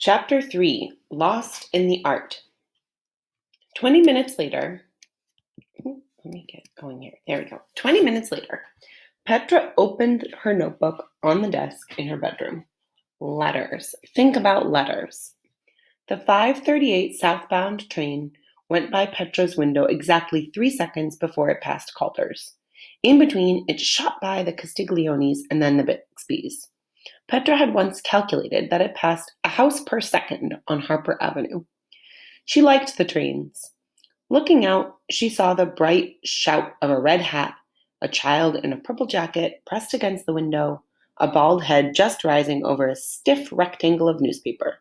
Chapter 3 Lost in the Art. 20 minutes later, let me get going here. There we go. 20 minutes later, Petra opened her notebook on the desk in her bedroom. Letters. Think about letters. The 5:38 southbound train went by Petra's window exactly 3 seconds before it passed Calder's. In between, it shot by the Castiglionis and then the Bixbys. Petra had once calculated that it passed a house per second on Harper Avenue. She liked the trains. Looking out, she saw the bright shout of a red hat, a child in a purple jacket pressed against the window, a bald head just rising over a stiff rectangle of newspaper.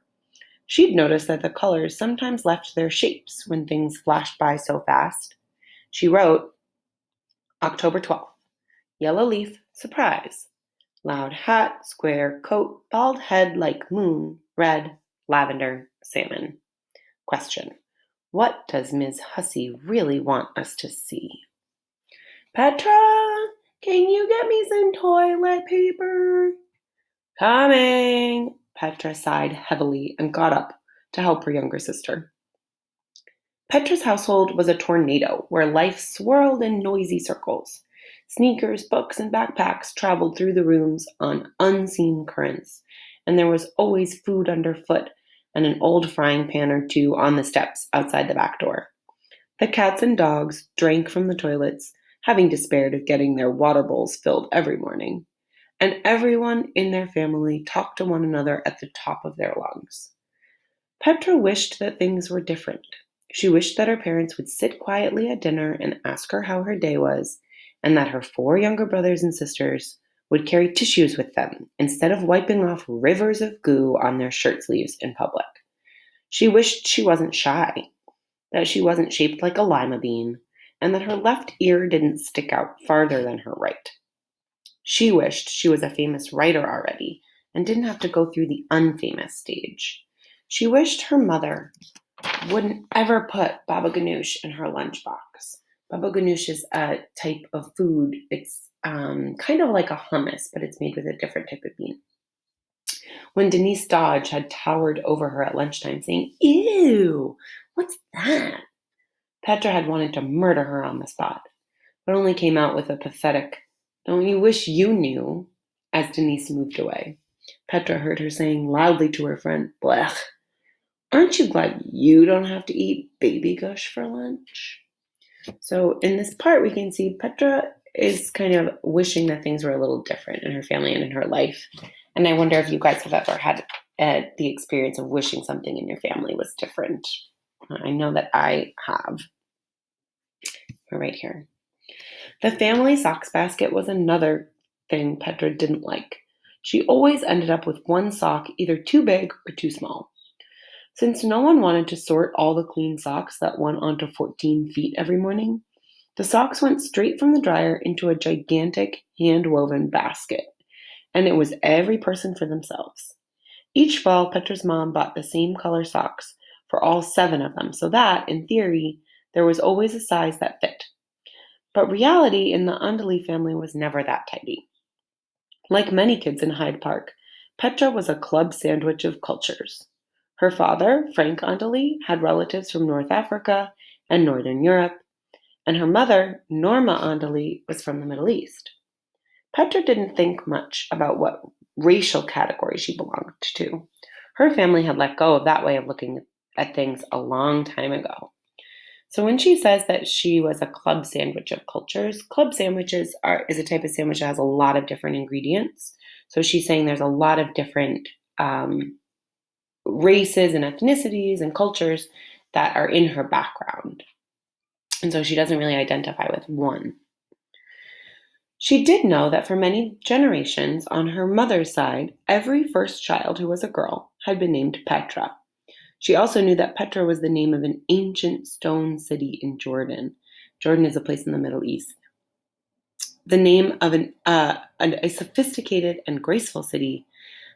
She'd noticed that the colors sometimes left their shapes when things flashed by so fast. She wrote, October 12th, yellow leaf, surprise. Loud hat, square coat, bald head like moon, red, lavender, salmon. Question. What does Ms. Hussey really want us to see? Petra, can you get me some toilet paper? Coming. Petra sighed heavily and got up to help her younger sister. Petra's household was a tornado where life swirled in noisy circles. Sneakers, books, and backpacks traveled through the rooms on unseen currents, and there was always food underfoot and an old frying pan or two on the steps outside the back door. The cats and dogs drank from the toilets, having despaired of getting their water bowls filled every morning, and everyone in their family talked to one another at the top of their lungs. Petra wished that things were different. She wished that her parents would sit quietly at dinner and ask her how her day was, and that her 4 younger brothers and sisters would carry tissues with them instead of wiping off rivers of goo on their shirt sleeves in public. She wished she wasn't shy, that she wasn't shaped like a lima bean, and that her left ear didn't stick out farther than her right. She wished she was a famous writer already and didn't have to go through the unfamous stage. She wished her mother wouldn't ever put baba ganoush in her lunchbox. Baba ganoush is a type of food. It's kind of like a hummus, but it's made with a different type of bean. When Denise Dodge had towered over her at lunchtime saying, "Ew, what's that?" Petra had wanted to murder her on the spot, but only came out with a pathetic, "Don't you wish you knew?" as Denise moved away. Petra heard her saying loudly to her friend, "Blech, aren't you glad you don't have to eat baby gush for lunch?" So in this part, we can see Petra is kind of wishing that things were a little different in her family and in her life. And I wonder if you guys have ever had the experience of wishing something in your family was different. I know that I have. We're right here. The family socks basket was another thing Petra didn't like. She always ended up with one sock either too big or too small. Since no one wanted to sort all the clean socks that went onto 14 feet every morning, the socks went straight from the dryer into a gigantic hand-woven basket, and it was every person for themselves. Each fall, Petra's mom bought the same color socks for all 7 of them, so that, in theory, there was always a size that fit. But reality in the Andali family was never that tidy. Like many kids in Hyde Park, Petra was a club sandwich of cultures. Her father, Frank Andali, had relatives from North Africa and Northern Europe, and her mother, Norma Andali, was from the Middle East. Petra didn't think much about what racial category she belonged to. Her family had let go of that way of looking at things a long time ago. So when she says that she was a club sandwich of cultures, club sandwiches is a type of sandwich that has a lot of different ingredients. So she's saying there's a lot of different races and ethnicities and cultures that are in her background. And so she doesn't really identify with one. She did know that for many generations on her mother's side, every first child who was a girl had been named Petra. She also knew that Petra was the name of an ancient stone city in Jordan. Jordan is a place in the Middle East. The name of a sophisticated and graceful city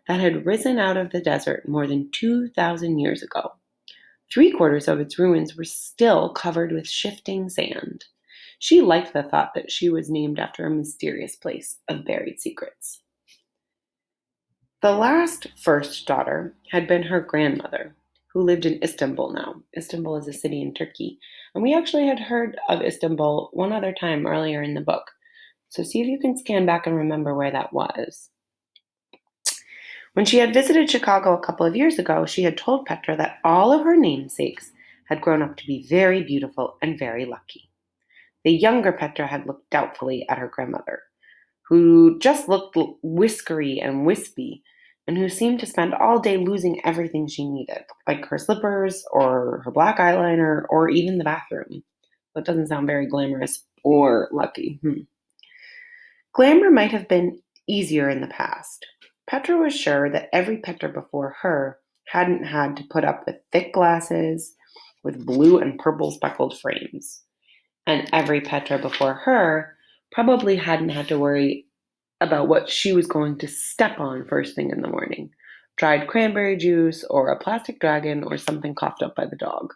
that had risen out of the desert more than 2,000 years ago. 3/4 of its ruins were still covered with shifting sand. She liked the thought that she was named after a mysterious place of buried secrets. The last first daughter had been her grandmother, who lived in Istanbul now. Istanbul is a city in Turkey. And we actually had heard of Istanbul one other time earlier in the book. So see if you can scan back and remember where that was. When she had visited Chicago a couple of years ago, she had told Petra that all of her namesakes had grown up to be very beautiful and very lucky. The younger Petra had looked doubtfully at her grandmother, who just looked whiskery and wispy, and who seemed to spend all day losing everything she needed, like her slippers or her black eyeliner or even the bathroom. That doesn't sound very glamorous or lucky. Glamour might have been easier in the past. Petra was sure that every Petra before her hadn't had to put up with thick glasses with blue and purple speckled frames. And every Petra before her probably hadn't had to worry about what she was going to step on first thing in the morning. Dried cranberry juice or a plastic dragon or something coughed up by the dog.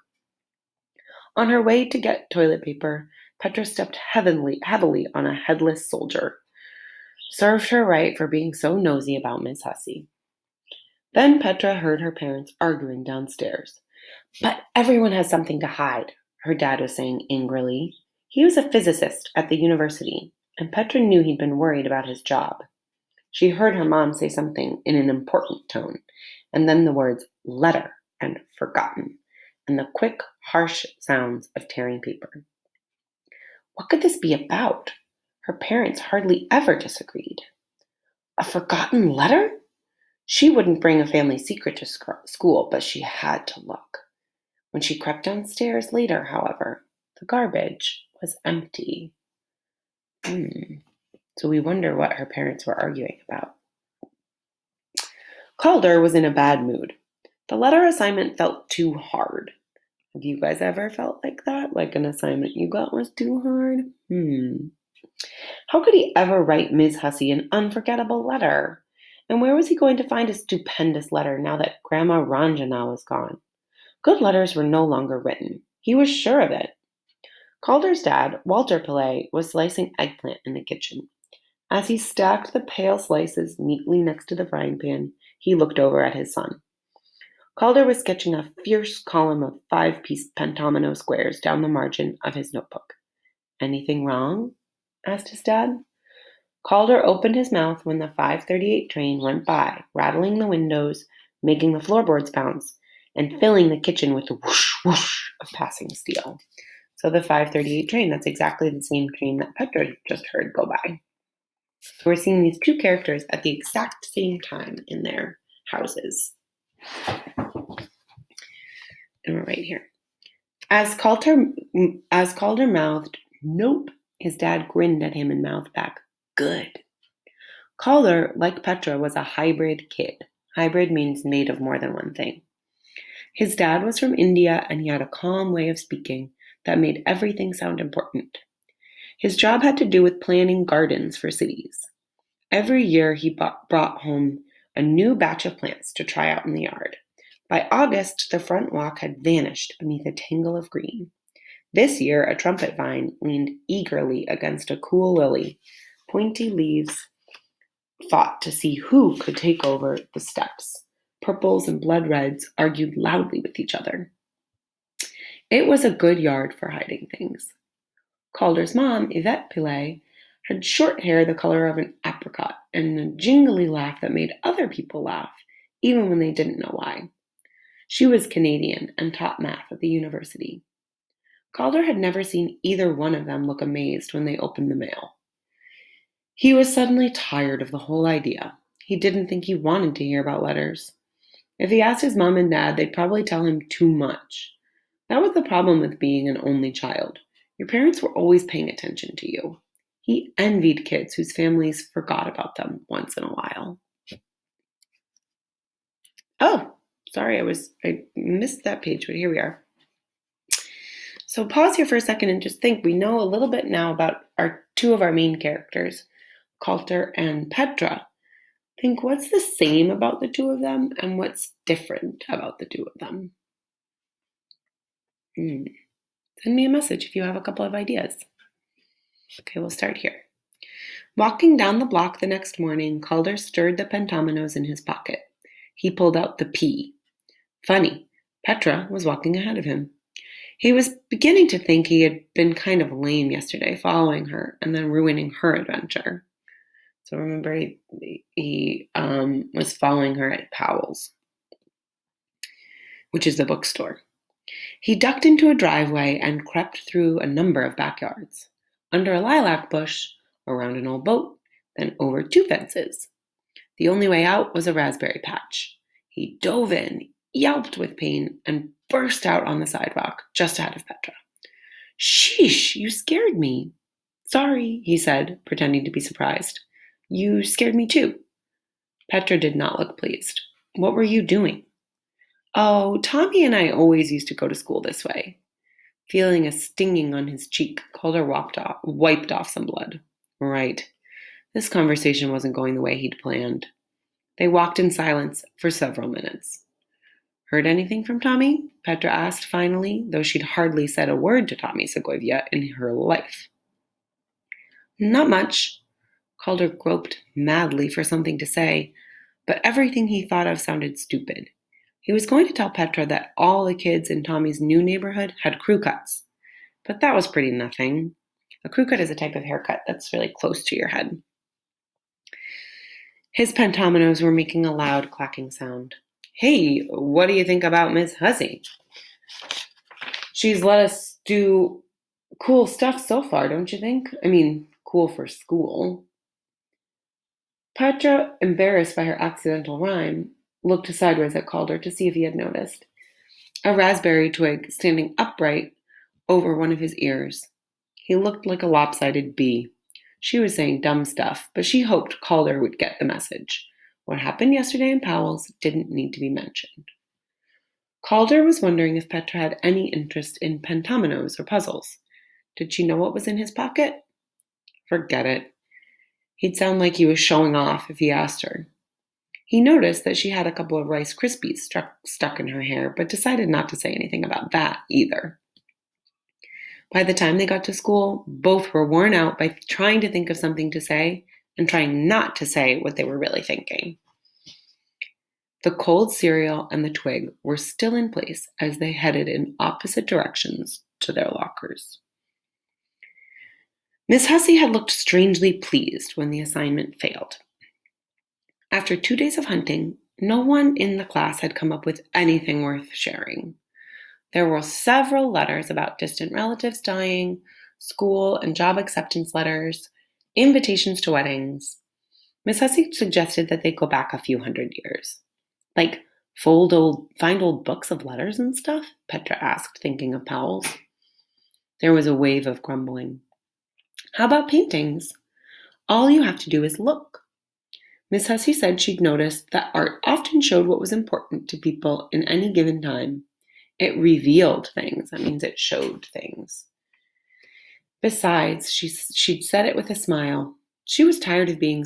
On her way to get toilet paper, Petra stepped heavily on a headless soldier. Served her right for being so nosy about Miss Hussey. Then Petra heard her parents arguing downstairs. But everyone has something to hide, her dad was saying angrily. He was a physicist at the university, and Petra knew he'd been worried about his job. She heard her mom say something in an important tone, and then the words letter and forgotten, and the quick, harsh sounds of tearing paper. What could this be about? Her parents hardly ever disagreed. A forgotten letter? She wouldn't bring a family secret to school, but she had to look. When she crept downstairs later, however, the garbage was empty. So we wonder what her parents were arguing about. Calder was in a bad mood. The letter assignment felt too hard. Have you guys ever felt like that? Like an assignment you got was too hard? How could he ever write Ms. Hussey an unforgettable letter? And where was he going to find a stupendous letter now that Grandma Ranjana was gone? Good letters were no longer written. He was sure of it. Calder's dad, Walter Pillay, was slicing eggplant in the kitchen. As he stacked the pale slices neatly next to the frying pan, he looked over at his son. Calder was sketching a fierce column of 5-piece pentomino squares down the margin of his notebook. Anything wrong? Asked his dad. Calder opened his mouth when the 5:38 train went by, rattling the windows, making the floorboards bounce, and filling the kitchen with the whoosh, whoosh of passing steel. So the 5:38 train, that's exactly the same train that Petra just heard go by. So we're seeing these two characters at the exact same time in their houses. And we're right here. As Calder mouthed, "Nope," his dad grinned at him and mouthed back, "Good." Calder, like Petra, was a hybrid kid. Hybrid means made of more than one thing. His dad was from India, and he had a calm way of speaking that made everything sound important. His job had to do with planning gardens for cities. Every year he brought home a new batch of plants to try out in the yard. By August, the front walk had vanished beneath a tangle of green. This year, a trumpet vine leaned eagerly against a cool lily. Pointy leaves fought to see who could take over the steps. Purples and blood reds argued loudly with each other. It was a good yard for hiding things. Calder's mom, Yvette Pillay, had short hair the color of an apricot and a jingly laugh that made other people laugh, even when they didn't know why. She was Canadian and taught math at the university. Calder had never seen either one of them look amazed when they opened the mail. He was suddenly tired of the whole idea. He didn't think he wanted to hear about letters. If he asked his mom and dad, they'd probably tell him too much. That was the problem with being an only child. Your parents were always paying attention to you. He envied kids whose families forgot about them once in a while. Oh, sorry, I missed that page, but here we are. So pause here for a second and just think. We know a little bit now about two of our main characters, Calder and Petra. Think what's the same about the two of them and what's different about the two of them. Send me a message if you have a couple of ideas. Okay, we'll start here. Walking down the block the next morning, Calder stirred the pentominoes in his pocket. He pulled out the P. Funny, Petra was walking ahead of him. He was beginning to think he had been kind of lame yesterday, following her and then ruining her adventure. So remember, he was following her at Powell's, which is the bookstore. He ducked into a driveway and crept through a number of backyards, under a lilac bush, around an old boat, then over 2 fences. The only way out was a raspberry patch. He dove in, yelped with pain, and burst out on the sidewalk just ahead of Petra. Sheesh, you scared me. Sorry, he said, pretending to be surprised. You scared me too. Petra did not look pleased. What were you doing? Oh, Tommy and I always used to go to school this way. Feeling a stinging on his cheek, Calder wiped off some blood. Right. This conversation wasn't going the way he'd planned. They walked in silence for several minutes. Heard anything from Tommy? Petra asked finally, though she'd hardly said a word to Tommy Segovia in her life. Not much. Calder groped madly for something to say, but everything he thought of sounded stupid. He was going to tell Petra that all the kids in Tommy's new neighborhood had crew cuts, but that was pretty nothing. A crew cut is a type of haircut that's really close to your head. His pentominoes were making a loud clacking sound. Hey, what do you think about Miss Hussey? She's let us do cool stuff so far, don't you think? I mean, cool for school. Petra, embarrassed by her accidental rhyme, looked sideways at Calder to see if he had noticed a raspberry twig standing upright over one of his ears. He looked like a lopsided bee. She was saying dumb stuff, but she hoped Calder would get the message. What happened yesterday in Powell's didn't need to be mentioned. Calder was wondering if Petra had any interest in pentominoes or puzzles. Did she know what was in his pocket? Forget it. He'd sound like he was showing off if he asked her. He noticed that she had a couple of Rice Krispies stuck in her hair, but decided not to say anything about that either. By the time they got to school, both were worn out by trying to think of something to say and trying not to say what they were really thinking. The cold cereal and the twig were still in place as they headed in opposite directions to their lockers. Miss Hussey had looked strangely pleased when the assignment failed. After 2 days of hunting, no one in the class had come up with anything worth sharing. There were several letters about distant relatives dying, school and job acceptance letters, invitations to weddings. Miss Hussey suggested that they go back a few hundred years. Like find old books of letters and stuff? Petra asked, thinking of Powell's. There was a wave of grumbling. How about paintings? All you have to do is look. Miss Hussey said she'd noticed that art often showed what was important to people in any given time. It revealed things. That means it showed things. Besides, she'd said it with a smile. She was tired of being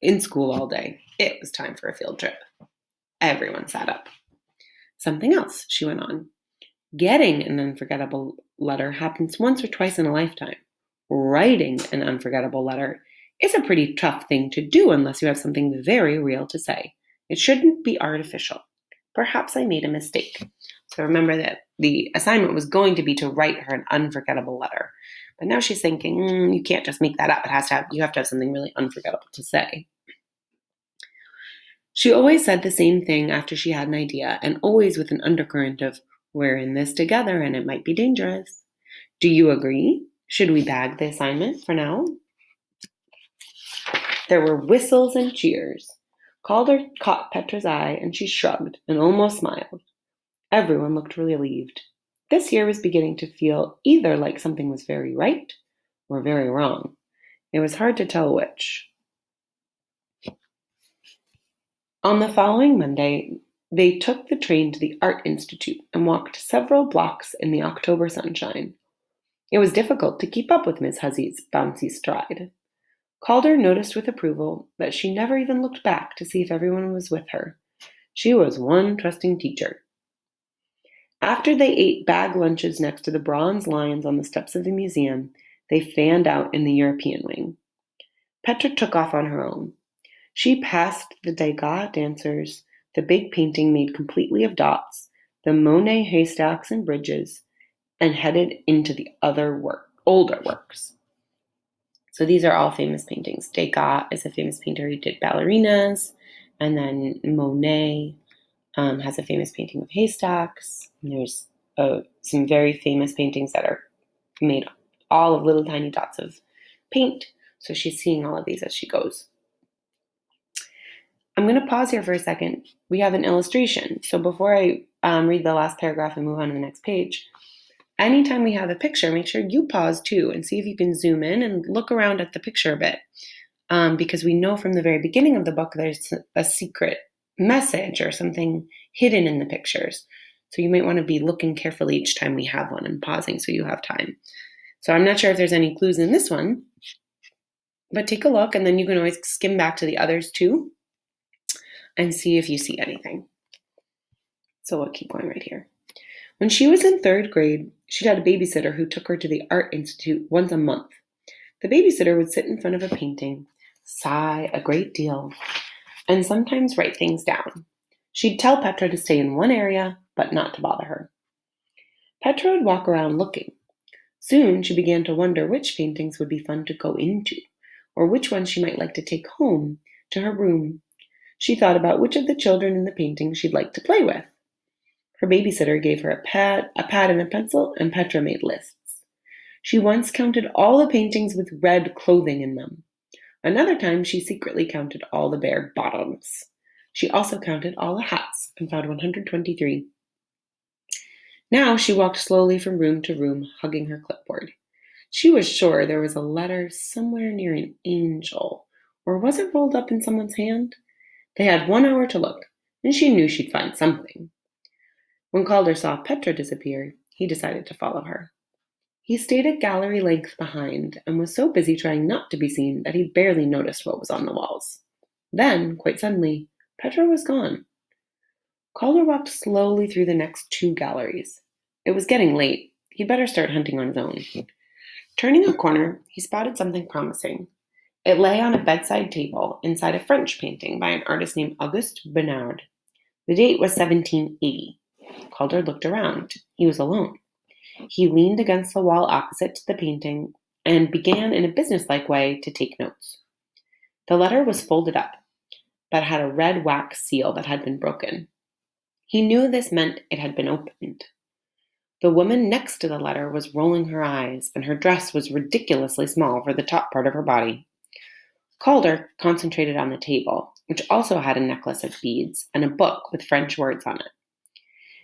in school all day. It was time for a field trip. Everyone sat up. Something else, she went on. Getting an unforgettable letter happens once or twice in a lifetime. Writing an unforgettable letter is a pretty tough thing to do unless you have something very real to say. It shouldn't be artificial. Perhaps I made a mistake. So remember that the assignment was going to be to write her an unforgettable letter. But now she's thinking, you can't just make that up. You have to have something really unforgettable to say. She always said the same thing after she had an idea, and always with an undercurrent of, we're in this together and it might be dangerous. Do you agree? Should we bag the assignment for now? There were whistles and cheers. Calder caught Petra's eye, and she shrugged and almost smiled. Everyone looked relieved. This year was beginning to feel either like something was very right or very wrong. It was hard to tell which. On the following Monday, they took the train to the Art Institute and walked several blocks in the October sunshine. It was difficult to keep up with Miss Hussey's bouncy stride. Calder noticed with approval that she never even looked back to see if everyone was with her. She was one trusting teacher. After they ate bag lunches next to the bronze lions on the steps of the museum, they fanned out in the European wing. Petra took off on her own. She passed the Degas dancers, the big painting made completely of dots, the Monet haystacks and bridges, and headed into the older works. So these are all famous paintings. Degas is a famous painter who did ballerinas, and then Monet has a famous painting of haystacks. And there's some very famous paintings that are made all of little tiny dots of paint. So she's seeing all of these as she goes. I'm going to pause here for a second. We have an illustration. So before I read the last paragraph and move on to the next page, anytime we have a picture, make sure you pause too and see if you can zoom in and look around at the picture a bit. Because we know from the very beginning of the book there's a secret message or something hidden in the pictures. So you might want to be looking carefully each time we have one and pausing so you have time. So I'm not sure if there's any clues in this one, but take a look and then you can always skim back to the others too and see if you see anything. So we'll keep going right here. When she was in 3rd grade, she'd had a babysitter who took her to the Art Institute once a month. The babysitter would sit in front of a painting, sigh a great deal, and sometimes write things down. She'd tell Petra to stay in one area, but not to bother her. Petra would walk around looking. Soon she began to wonder which paintings would be fun to go into, or which ones she might like to take home to her room. She thought about which of the children in the painting she'd like to play with. Her babysitter gave her a pad and a pencil, and Petra made lists. She once counted all the paintings with red clothing in them. Another time she secretly counted all the bare bottoms. She also counted all the hats and found 123. Now she walked slowly from room to room, hugging her clipboard. She was sure there was a letter somewhere near an angel, or was it rolled up in someone's hand? They had 1 hour to look, and she knew she'd find something. When Calder saw Petra disappear, he decided to follow her. He stayed at gallery length behind and was so busy trying not to be seen that he barely noticed what was on the walls. Then, quite suddenly, Petra was gone. Calder walked slowly through the next 2 galleries. It was getting late. He'd better start hunting on his own. Turning a corner, he spotted something promising. It lay on a bedside table inside a French painting by an artist named Auguste Bernard. The date was 1780. Calder looked around. He was alone. He leaned against the wall opposite to the painting and began in a businesslike way to take notes. The letter was folded up, but had a red wax seal that had been broken. He knew this meant it had been opened. The woman next to the letter was rolling her eyes, and her dress was ridiculously small for the top part of her body. Calder concentrated on the table, which also had a necklace of beads and a book with French words on it.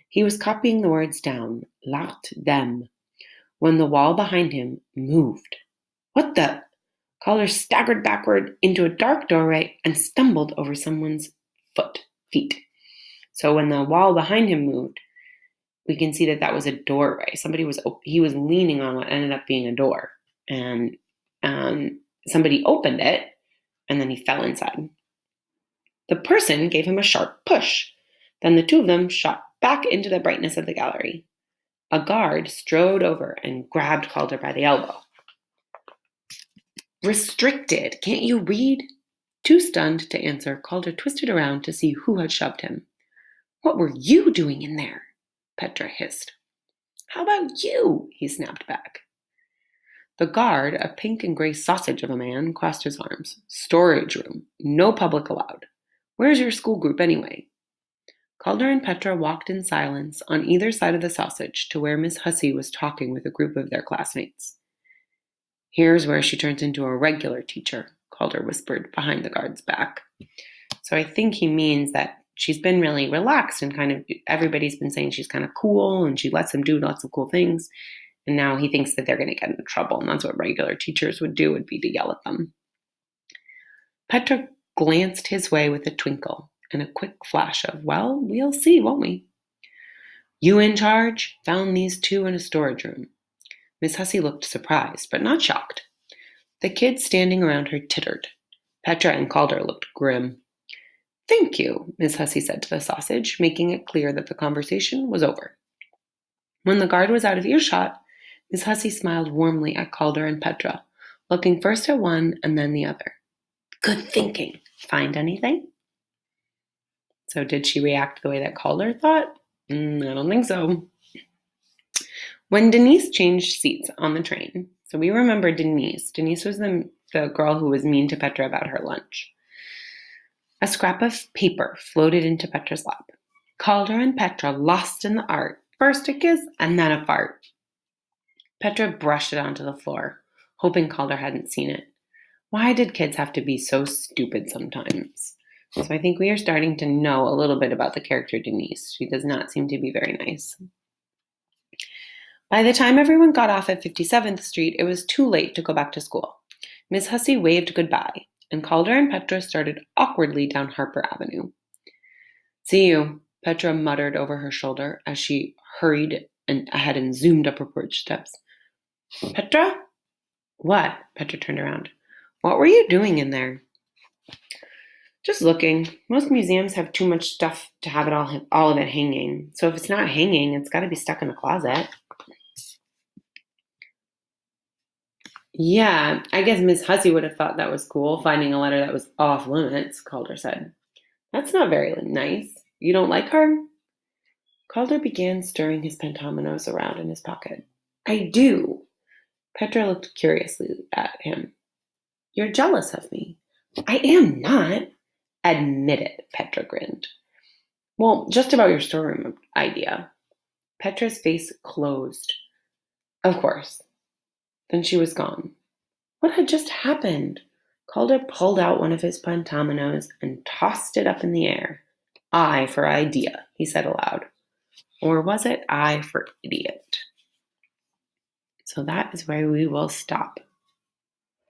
He was copying the words down, l'art d'aimer, when the wall behind him moved. What the? Calder staggered backward into a dark doorway and stumbled over someone's feet. So when the wall behind him moved, we can see that was a doorway. He was leaning on what ended up being a door, and somebody opened it, and then he fell inside. The person gave him a sharp push. Then the two of them shot back into the brightness of the gallery. A guard strode over and grabbed Calder by the elbow. Restricted, can't you read? Too stunned to answer, Calder twisted around to see who had shoved him. What were you doing in there? Petra hissed. How about you? He snapped back. The guard, a pink and gray sausage of a man, crossed his arms. Storage room. No public allowed. Where's your school group anyway? Calder and Petra walked in silence on either side of the sausage to where Miss Hussey was talking with a group of their classmates. Here's where she turns into a regular teacher, Calder whispered behind the guard's back. So I think he means that she's been really relaxed and kind of everybody's been saying she's kind of cool and she lets them do lots of cool things. And now he thinks that they're going to get into trouble. And that's what regular teachers would do, would be to yell at them. Petra glanced his way with a twinkle and a quick flash of, well, we'll see, won't we? You in charge? Found these two in a storage room. Miss Hussey looked surprised, but not shocked. The kids standing around her tittered. Petra and Calder looked grim. Thank you, Miss Hussey said to the sausage, making it clear that the conversation was over. When the guard was out of earshot, Miss Hussey smiled warmly at Calder and Petra, looking first at one and then the other. Good thinking. Find anything? So did she react the way that Calder thought? I don't think so. When Denise changed seats on the train, so we remember Denise. Denise was the girl who was mean to Petra about her lunch. A scrap of paper floated into Petra's lap. Calder and Petra lost in the art. First a kiss and then a fart. Petra brushed it onto the floor, hoping Calder hadn't seen it. Why did kids have to be so stupid sometimes? So I think we are starting to know a little bit about the character Denise. She does not seem to be very nice. By the time everyone got off at 57th Street, it was too late to go back to school. Miss Hussey waved goodbye, and Calder and Petra started awkwardly down Harper Avenue. See you, Petra muttered over her shoulder as she hurried ahead and zoomed up her porch steps. Petra? What? Petra turned around. What were you doing in there? Just looking. Most museums have too much stuff to have it all of it hanging. So if it's not hanging, it's got to be stuck in the closet. Yeah, I guess Miss Hussey would have thought that was cool, finding a letter that was off limits, Calder said. That's not very nice. You don't like her? Calder began stirring his pentominoes around in his pocket. I do. Petra looked curiously at him. You're jealous of me. I am not. Admit it, Petra grinned. Well, just about your storeroom idea. Petra's face closed. Of course. Then she was gone. What had just happened? Calder pulled out one of his pentominoes and tossed it up in the air. I for idea, he said aloud. Or was it I for idiot? So that is where we will stop.